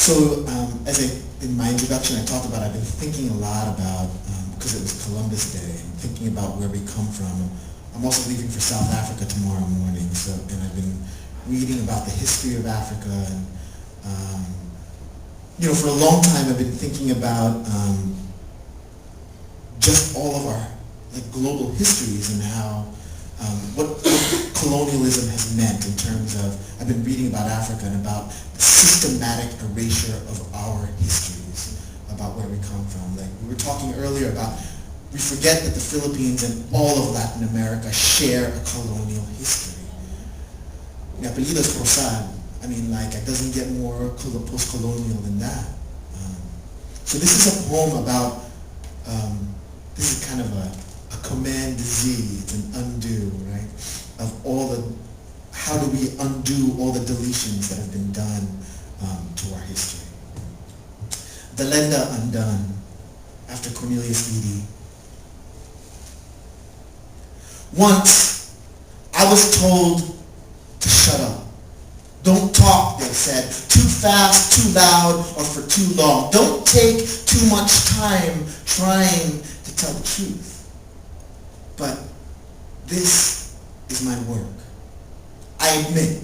So in my introduction I talked about I've been thinking a lot about, because it was Columbus Day, and thinking about where we come from. I'm also leaving for South Africa tomorrow morning, and I've been reading about the history of Africa, and for a long time I've been thinking about just all of our global histories and how what colonialism has meant in terms of, I've been reading about Africa and about the systematic erasure of our histories, about where we come from. We were talking earlier about, we forget that the Philippines and all of Latin America share a colonial history. Mi apellido es Rosal. It doesn't get more post-colonial than that. So this is a poem about, this is kind of a command Z, it's an undo, right? Of how do we undo all the deletions that have been done to our history. The Lenda Undone, after Cornelius Eady. Once, I was told to shut up. Don't talk, they said, too fast, too loud, or for too long. Don't take too much time trying to tell the truth. But this is my work. I admit,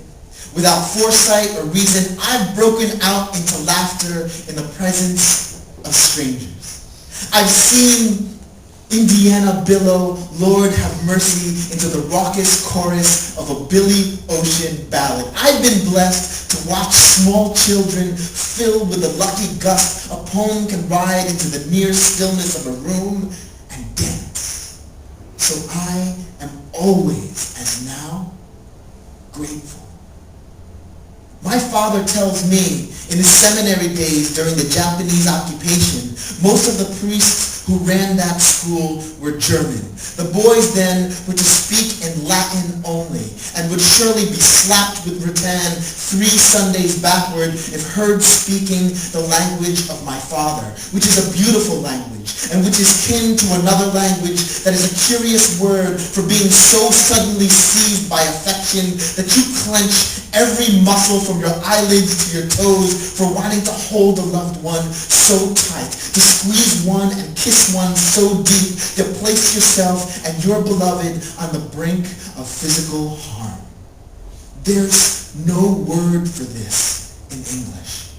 without foresight or reason, I've broken out into laughter in the presence of strangers. I've seen Indiana billow, Lord have mercy, into the raucous chorus of a Billy Ocean ballad. I've been blessed to watch small children filled with a lucky gust. A poem can ride into the near stillness of a room and dance. So I am always, as now, grateful. My father tells me, in his seminary days during the Japanese occupation, most of the priests who ran that school were German. The boys then were to speak in Latin only, and would surely be slapped with rattan 3 Sundays backward if heard speaking the language of my father, which is a beautiful language, and which is kin to another language that is a curious word for being so suddenly seized by affection that you clench every muscle from your eyelids to your toes for wanting to hold a loved one so tight, to squeeze one and kiss one so deep, to place yourself and your beloved on the brink of physical harm. There's no word for this in English.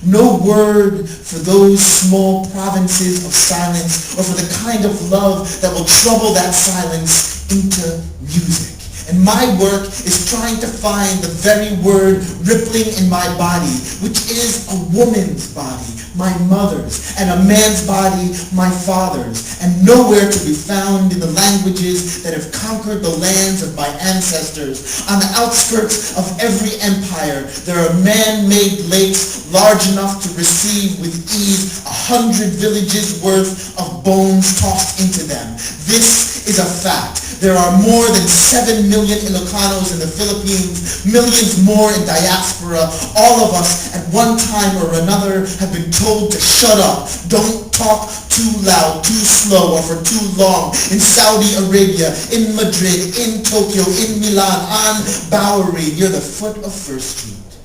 No word for those small provinces of silence, or for the kind of love that will trouble that silence into music. And my work is trying to find the very word rippling in my body, which is a woman's body, my mother's, and a man's body, my father's, and nowhere to be found in the languages that have conquered the lands of my ancestors. On the outskirts of every empire, there are man-made lakes large enough to receive with ease 100 villages worth of bones tossed into them. This is a fact. There are more than 7 million Ilocanos in the Philippines, millions more in diaspora. All of us at one time or another have been told to shut up. Don't talk too loud, too slow, or for too long. In Saudi Arabia, in Madrid, in Tokyo, in Milan, on Bowery, near the foot of First Street.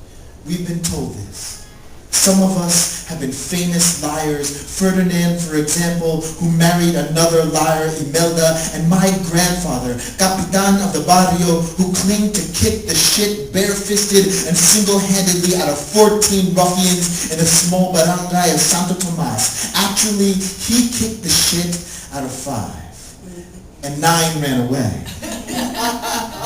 We've been told this. Some of us have been famous liars. Ferdinand, for example, who married another liar, Imelda, and my grandfather, Capitan of the Barrio, who claimed to kick the shit bare-fisted and single-handedly out of 14 ruffians in a small barangay of Santo Tomas. Actually, he kicked the shit out of 5, and 9 ran away.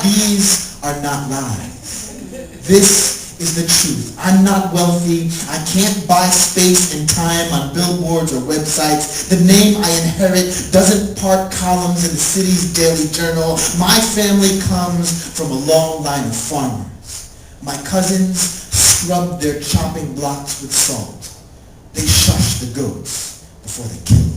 These are not lies. This is the truth. I'm not wealthy. I can't buy space and time on billboards or websites. The name I inherit doesn't part columns in the city's daily journal. My family comes from a long line of farmers. My cousins scrubbed their chopping blocks with salt. They shushed the goats before they killed them.